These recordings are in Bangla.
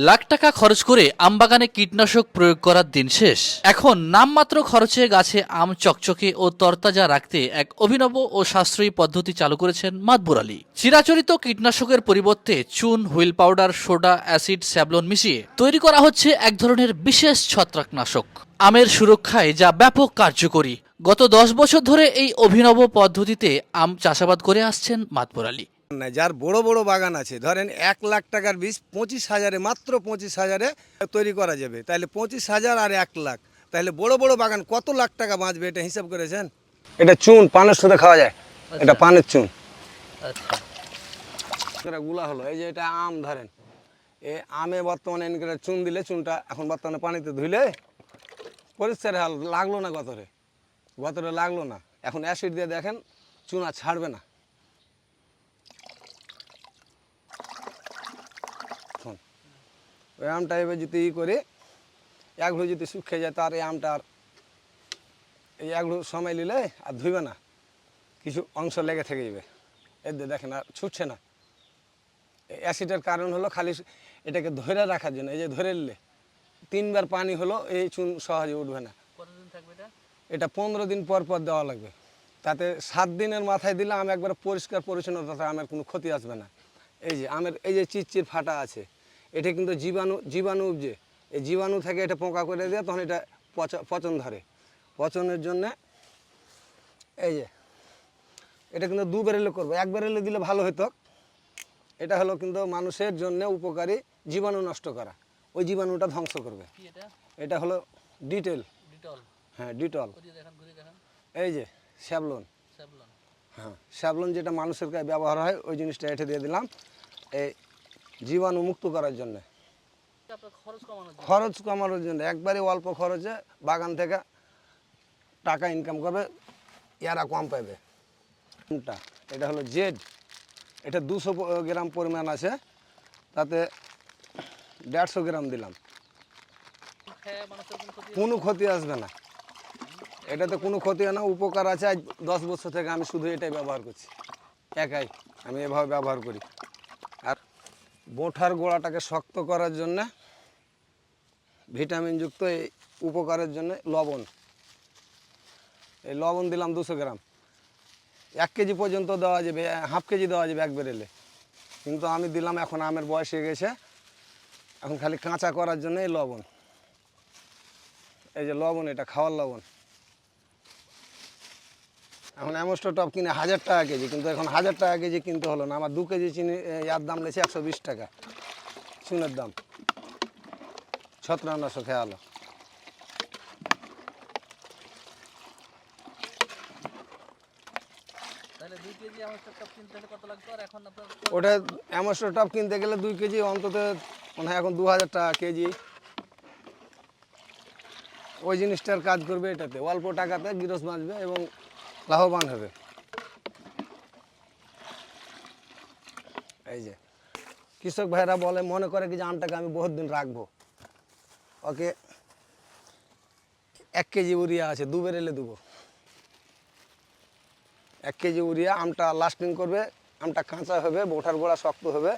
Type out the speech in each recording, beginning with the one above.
লাখ টাকা খরচ করে আমবাগানে কীটনাশক প্রয়োগ করার দিন শেষ। এখন নামমাত্র খরচে গাছে আম চকচকে ও তরতাজা রাখতে এক অভিনব ও সাশ্রয়ী পদ্ধতি চালু করেছেন মাতবর আলী। চিরাচরিত কীটনাশকের পরিবর্তে চুন, wheel powder, soda, acid, Savlon মিশিয়ে তৈরি করা হচ্ছে এক ধরনের বিশেষ ছত্রাকনাশক। আমের সুরক্ষায় যা ব্যাপক কার্যকরী। গত 10 বছর ধরে এই অভিনব পদ্ধতিতে আম চাষাবাদ করে আসছেন মাতবর আলী। না, যার বড় বড় বাগান আছে, ধরেন 1 লাখ টাকার বীজ 25,000-এ, মাত্র 25,000-এ তৈরি করা যাবে। তাহলে 25,000 আর 1 লাখ, তাহলে বড় বড় বাগান কত লাখ টাকা বাঁচবে, এটা হিসাব করেছেন? এটা চুন, পানের সাথে খাওয়া যায়। এটা পানের চুন। এটা গুলা হলো, এই যে এটা আম, ধরেন এই আমে বর্তমানে চুন দিলে, চুনটা এখন বর্তমানে পানিতে ধুইলে পরিষ্কার লাগলো না, গতরে লাগলো না। এখন অ্যাসিড দিয়ে দেখেন, চুন আর ছাড়বে না। ওই আমটা এবার যদি করে একঘু যদি শুকিয়ে যায়, তার এই আমটা আর এই একঘু সময় নিলে আর ধুইবে না, কিছু অংশ লেগে থেকে যাবে। এদের দেখেন আর ছুটছে না। অ্যাসিডের কারণ হলো খালি এটাকে ধরে রাখার জন্য। এই যে ধরে নিলে 3 বার পানি হলো, এই চুন সহজে উঠবে না। এটা 15 দিন পর পর দেওয়া লাগবে। তাতে 7 দিনের মাথায় দিলে আম একবার পরিষ্কার পরিচ্ছন্নতা, আমের কোনো ক্ষতি আসবে না। এই যে আমের এই যে চিরচির ফাটা আছে, এটা কিন্তু জীবাণু উপজে, এই জীবাণু থেকে এটা পোকা করে দেয়, তখন এটা পচন ধরে। পচনের জন্যে এই যে এটা কিন্তু 2 ব্যারেলে করবো, 1 ব্যারেলে দিলে ভালো হতো। এটা হলো কিন্তু মানুষের জন্য উপকারী, জীবাণু নষ্ট করা, ওই জীবাণুটা ধ্বংস করবে। এটা হলো ডিটেল। হ্যাঁ, ডিটল। এই যে স্যাভলন। হ্যাঁ, স্যাভলন যেটা মানুষের গায়ে ব্যবহার হয়, ওই জিনিসটা এটা দিয়ে দিলাম এই জীবাণু মুক্ত করার জন্য, খরচ কমানোর জন্য। একবারে অল্প খরচে বাগান থেকে টাকা ইনকাম করবে, এরা কম পাবে। এটা হলো জেড, এটা 200 গ্রাম পরিমাণ আছে, তাতে 150 গ্রাম দিলাম, কোনো ক্ষতি আসবে না। এটাতে কোনো ক্ষতি হয় না, উপকার আছে। আজ 10 বছর থেকে আমি শুধু এটাই ব্যবহার করছি, একাই আমি এভাবে ব্যবহার করি। আর বোঁঠার গোড়াটাকে শক্ত করার জন্য, ভিটামিনযুক্ত এই উপকারের জন্য লবণ, এই লবণ দিলাম 200 গ্রাম। 1 কেজি পর্যন্ত দেওয়া যাবে, হাফ কেজি দেওয়া যাবে 1 ব্যারেলে, কিন্তু আমি দিলাম, এখন আমের বয়স হয়ে গেছে, এখন খালি কাঁচা করার জন্য এই লবণ। এই যে লবণ, এটা খাওয়ার লবণ। এখন অ্যামোস্টো টপ কিনে 1000 টাকা কেজি, কিন্তু এখন 1000 টাকা কেজি কিনতে হলো না। আমার 2 কেজি চিনি এর দাম নিয়েছে 120 টাকা, চুনের দাম। ছত্রাকনাশক খেয়ে হলো। ওটা অ্যামোস্টো টপ কিনতে গেলে 2 কেজি অন্তত মনে হয় এখন 2000 টাকা কেজি। ওই জিনিসটার কাজ করবে এটাতে, অল্প টাকাতে গৃহস্থ বাঁচবে এবং লাভবান হবে। এই যে কৃষক ভাইরা বলে, মনে করে কি যে আমটাকে আমি বহুত দিন রাখবো, ওকে 1 কেজি ইউরিয়া আছে, 2 ব্যারেলে দেবো। 1 কেজি ইউরিয়া, আমটা লাস্টিং করবে, আমটা কাঁচা হবে, বোঁঠার গোড়া শক্ত হবে।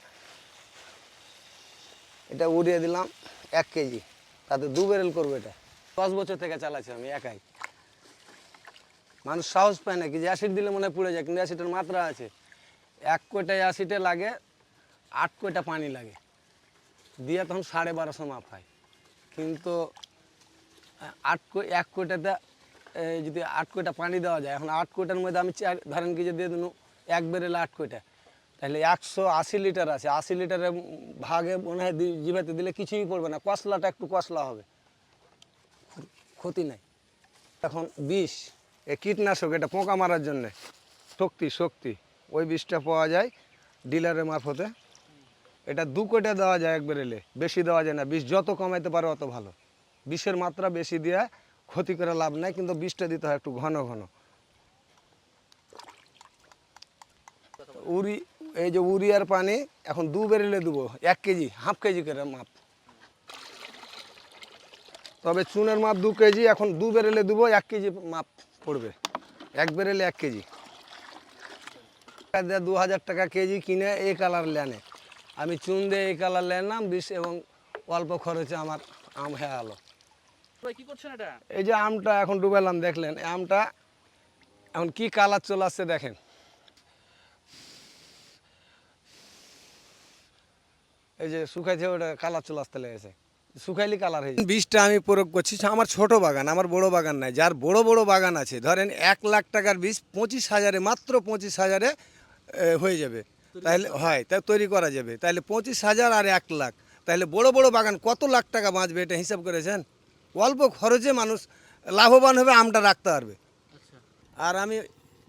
এটা উড়িয়ে দিলাম 1 কেজি, তাতে 2 ব্যারেল করবো। এটা 10 বছর থেকে চালাচ্ছি আমি একাই। মানুষ সাহস পায় না কি যে অ্যাসিড দিলে মনে হয় পুড়ে যায়, কিন্তু অ্যাসিডের মাত্রা আছে। 1 কোটা অ্যাসিডে লাগে 8 কোটা পানি লাগে, দিয়ে তখন 1250 মাপ হয়। কিন্তু 1 কোটাতে যদি 8 কোটা পানি দেওয়া যায়, এখন 8 কোটার মধ্যে আমি ধরেন কি যে দিয়ে দিন 1 ব্যারেলে 8 কোটা, তাহলে 180 লিটার আছে। 80 লিটারের ভাগে মনে হয় জিভাতে দিলে কিছুই পড়বে না, কসলাটা একটু কসলা হবে, ক্ষতি নাই। এখন বিষ, এই কীটনাশক, এটা পোকা মারার জন্যে শক্তি, ওই বিষটা পাওয়া যায় ডিলারের মারফতে। এটা 2 কোটা দেওয়া যায় 1 ব্যারেলে, বেশি দেওয়া যায় না। বিষ যত কমাইতে পারে অত ভালো। বিষের মাত্রা বেশি দিয়ে ক্ষতি করে লাভ নাই, কিন্তু বিষটা দিতে হয় একটু ঘন ঘন। এই যে উরিয়ার পানি এখন 2 ব্যারেলে দেবো, 1 কেজি, হাফ কেজি করে মাপ। তবে চুনের মাপ 2 কেজি, এখন 2 ব্যারেলে দেবো, 1 কেজি মাপ পড়বে। 1 ব্যারেলে 1 কেজি। 2000 টাকা কেজি কিনে এই কালার লেনে, আমি চুন দিয়ে এই কালার লেনাম, বিষ এবং অল্প খরচে আমার আম হয়ে গেলো। ভাই কি করছেন এটা? এই যে আমটা এখন ডুবালাম দেখলেন, এই আমটা এখন কি কালার চলে আসছে দেখেন। এই যে শুকাইছে ওটা কালার চলে আসতে লেগেছে, শুকাইলি কালার হয়েছে। বীজটা আমি প্রয়োগ করছি, আমার ছোট বাগান, আমার বড় বাগান নাই। যার বড় বড় বাগান আছে, ধরেন 1 লাখ টাকার বীজ 25,000-এ, মাত্র 25,000-এ হয়ে যাবে। তাহলে হয়, তাই তৈরি করা যাবে। তাহলে 25,000 আর 1 লাখ, তাহলে বড় বড় বাগান কত লাখ টাকা বাঁচবে, এটা হিসাব করেছেন? অল্প খরচে মানুষ লাভবান হবে, আমটা রাখতে পারবে। আর আমি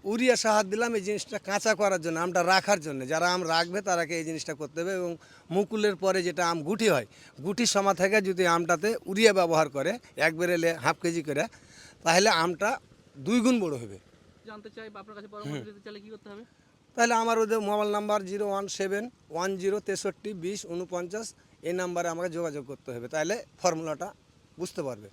উড়িয়া সাহায্য দিলাম এই জিনিসটা কাঁচা করার জন্য, আমটা রাখার জন্য। যারা আম রাখবে তারাকে এই জিনিসটা করতে হবে। এবং মুকুলের পরে যেটা আম গুটি হয়, গুটির সময় থেকে যদি আমটাতে উড়িয়া ব্যবহার করে 1 বেরেলে হাফ কেজি করে, তাহলে আমটা 2 গুণ বড় হবে। জানতে চাই বা আপনার কাছে পরামর্শ নিতে চাইলে কি করতে হবে? তাহলে আমার ওদের মোবাইল নাম্বার 01710632049, এই নাম্বারে আমাকে যোগাযোগ করতে হবে, তাহলে ফর্মুলাটা বুঝতে পারবে।